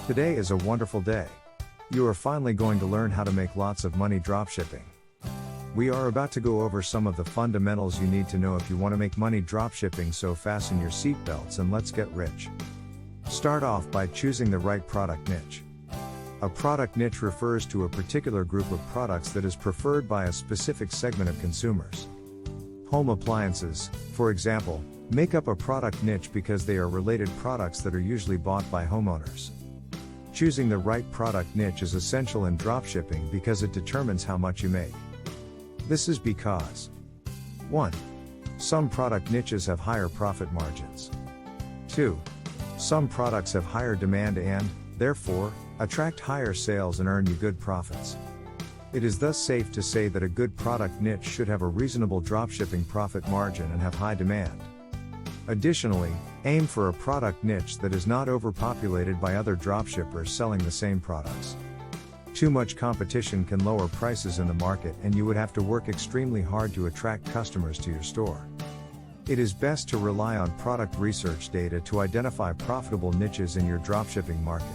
Today is a wonderful day. You are finally going to learn how to make lots of money dropshipping. We are about to go over some of the fundamentals you need to know if you want to make money dropshipping, so fasten your seatbelts and let's get rich. Start off by choosing the right product niche. A product niche refers to a particular group of products that is preferred by a specific segment of consumers. Home appliances, for example, make up a product niche because they are related products that are usually bought by homeowners. Choosing the right product niche is essential in dropshipping because it determines how much you make. This is because 1. Some product niches have higher profit margins. 2. Some products have higher demand and, therefore, attract higher sales and earn you good profits. It is thus safe to say that a good product niche should have a reasonable dropshipping profit margin and have high demand. Additionally, aim for a product niche that is not overpopulated by other dropshippers selling the same products. Too much competition can lower prices in the market and you would have to work extremely hard to attract customers to your store. It is best to rely on product research data to identify profitable niches in your dropshipping market.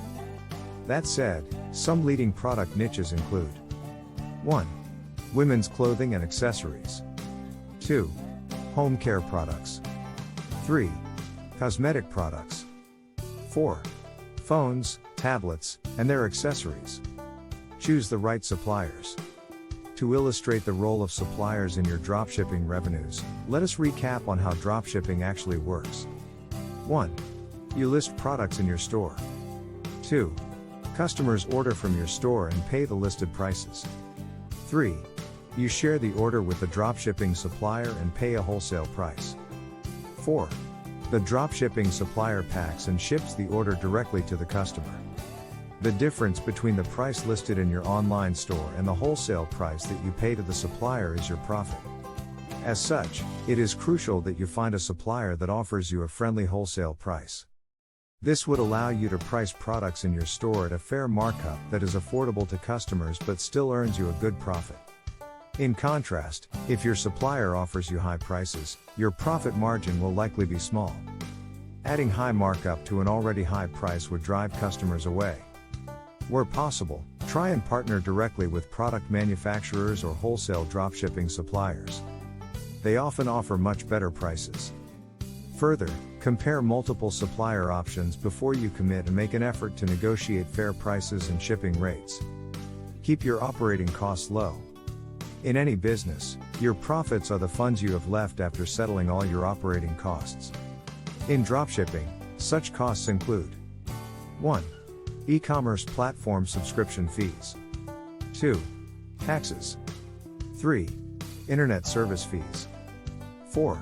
That said, some leading product niches include 1. Women's clothing and accessories. 2. Home care products. 3. Cosmetic products. 4. Phones, tablets, and their accessories. Choose the right suppliers. To illustrate the role of suppliers in your dropshipping revenues, let us recap on how dropshipping actually works. 1. You list products in your store. 2. Customers order from your store and pay the listed prices. 3. You share the order with the dropshipping supplier and pay a wholesale price. 4. The dropshipping supplier packs and ships the order directly to the customer. The difference between the price listed in your online store and the wholesale price that you pay to the supplier is your profit. As such, it is crucial that you find a supplier that offers you a friendly wholesale price. This would allow you to price products in your store at a fair markup that is affordable to customers but still earns you a good profit. In contrast, if your supplier offers you high prices, your profit margin will likely be small. Adding high markup to an already high price would drive customers away. Where possible, try and partner directly with product manufacturers or wholesale dropshipping suppliers. They often offer much better prices. Further, compare multiple supplier options before you commit and make an effort to negotiate fair prices and shipping rates. Keep your operating costs low. In any business, your profits are the funds you have left after settling all your operating costs. In dropshipping, such costs include 1. E-commerce platform subscription fees. 2. Taxes. 3. Internet service fees. 4.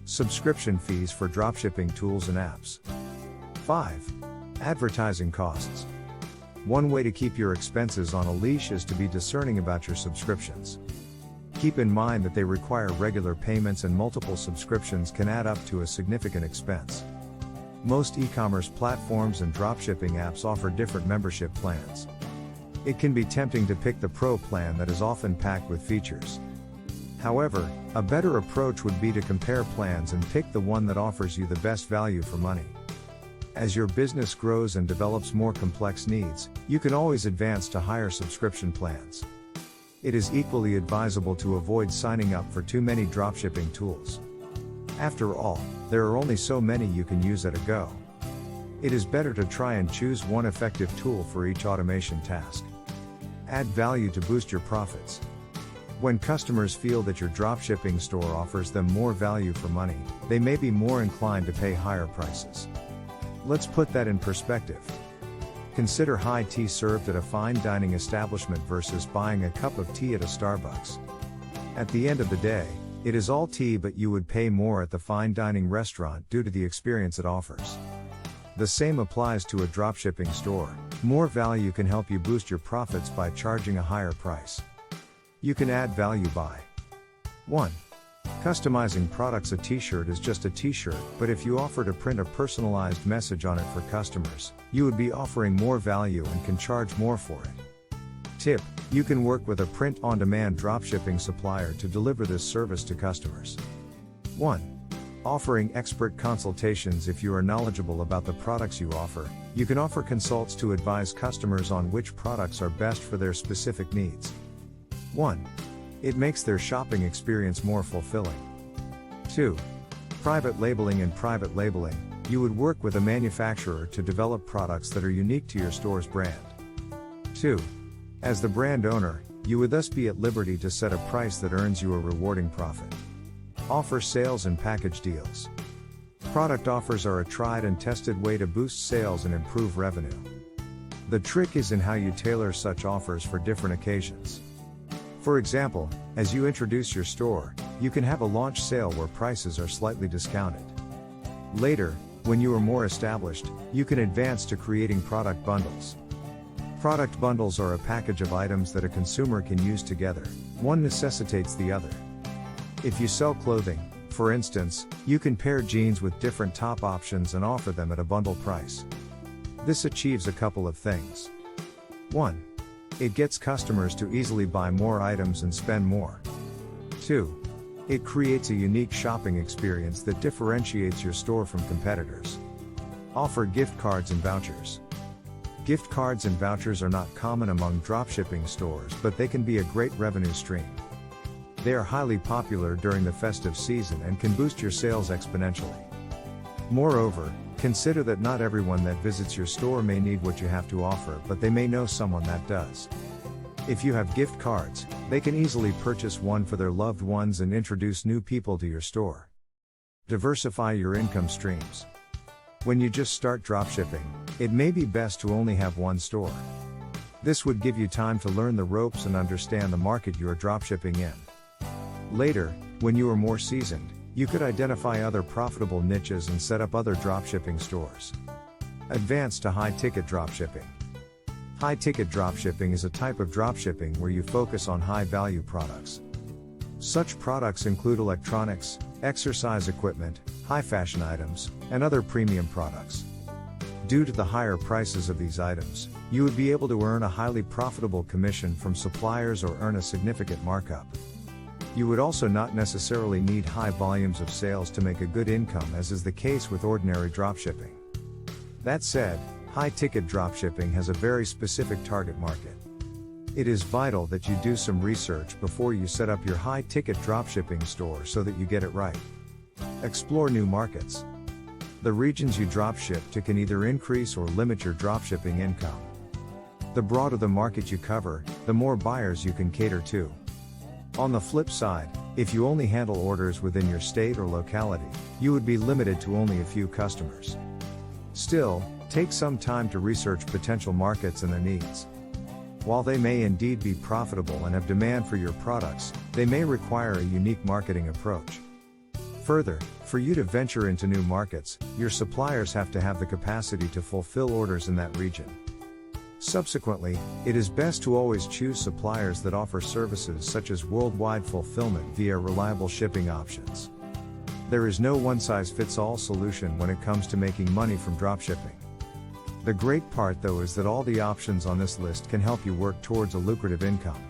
Subscription fees for dropshipping tools and apps. 5. Advertising costs. One way to keep your expenses on a leash is to be discerning about your subscriptions. Keep in mind that they require regular payments and multiple subscriptions can add up to a significant expense. Most e-commerce platforms and dropshipping apps offer different membership plans. It can be tempting to pick the Pro plan that is often packed with features. However, a better approach would be to compare plans and pick the one that offers you the best value for money. As your business grows and develops more complex needs, you can always advance to higher subscription plans. It is equally advisable to avoid signing up for too many dropshipping tools. After all, there are only so many you can use at a go. It is better to try and choose one effective tool for each automation task. Add value to boost your profits. When customers feel that your dropshipping store offers them more value for money, they may be more inclined to pay higher prices. Let's put that in perspective. Consider high tea served at a fine dining establishment versus buying a cup of tea at a Starbucks. At the end of the day, it is all tea, but you would pay more at the fine dining restaurant due to the experience it offers. The same applies to a dropshipping store. More value can help you boost your profits by charging a higher price. You can add value by 1. Customizing products. A t-shirt is just a t-shirt, but if you offer to print a personalized message on it for customers, you would be offering more value and can charge more for it. Tip: you can work with a print-on-demand dropshipping supplier to deliver this service to customers. 1. Offering expert consultations. If you are knowledgeable about the products you offer, you can offer consults to advise customers on which products are best for their specific needs. 1. It makes their shopping experience more fulfilling. 2. Private labeling. In private labeling, you would work with a manufacturer to develop products that are unique to your store's brand. 2. As the brand owner, you would thus be at liberty to set a price that earns you a rewarding profit. Offer sales and package deals. Product offers are a tried and tested way to boost sales and improve revenue. The trick is in how you tailor such offers for different occasions. For example, as you introduce your store, you can have a launch sale where prices are slightly discounted. Later, when you are more established, you can advance to creating product bundles. Product bundles are a package of items that a consumer can use together. One necessitates the other. If you sell clothing, for instance, you can pair jeans with different top options and offer them at a bundle price. This achieves a couple of things. 1. It gets customers to easily buy more items and spend more. 2. It creates a unique shopping experience that differentiates your store from competitors. Offer gift cards and vouchers. Gift cards and vouchers are not common among dropshipping stores, but they can be a great revenue stream. They are highly popular during the festive season and can boost your sales exponentially. Moreover, consider that not everyone that visits your store may need what you have to offer, but they may know someone that does. If you have gift cards, they can easily purchase one for their loved ones and introduce new people to your store. Diversify your income streams. When you just start dropshipping, it may be best to only have one store. This would give you time to learn the ropes and understand the market you are dropshipping in. Later, when you are more seasoned, you could identify other profitable niches and set up other dropshipping stores. Advance to high-ticket dropshipping. High-ticket dropshipping is a type of dropshipping where you focus on high-value products. Such products include electronics, exercise equipment, high-fashion items, and other premium products. Due to the higher prices of these items, you would be able to earn a highly profitable commission from suppliers or earn a significant markup. You would also not necessarily need high volumes of sales to make a good income, as is the case with ordinary dropshipping. That said, high-ticket dropshipping has a very specific target market. It is vital that you do some research before you set up your high-ticket dropshipping store so that you get it right. Explore new markets. The regions you dropship to can either increase or limit your dropshipping income. The broader the market you cover, the more buyers you can cater to. On the flip side, if you only handle orders within your state or locality, you would be limited to only a few customers. Still, take some time to research potential markets and their needs. While they may indeed be profitable and have demand for your products, they may require a unique marketing approach. Further, for you to venture into new markets, your suppliers have to have the capacity to fulfill orders in that region. Subsequently, it is best to always choose suppliers that offer services such as worldwide fulfillment via reliable shipping options. There is no one-size-fits-all solution when it comes to making money from dropshipping. The great part though is that all the options on this list can help you work towards a lucrative income.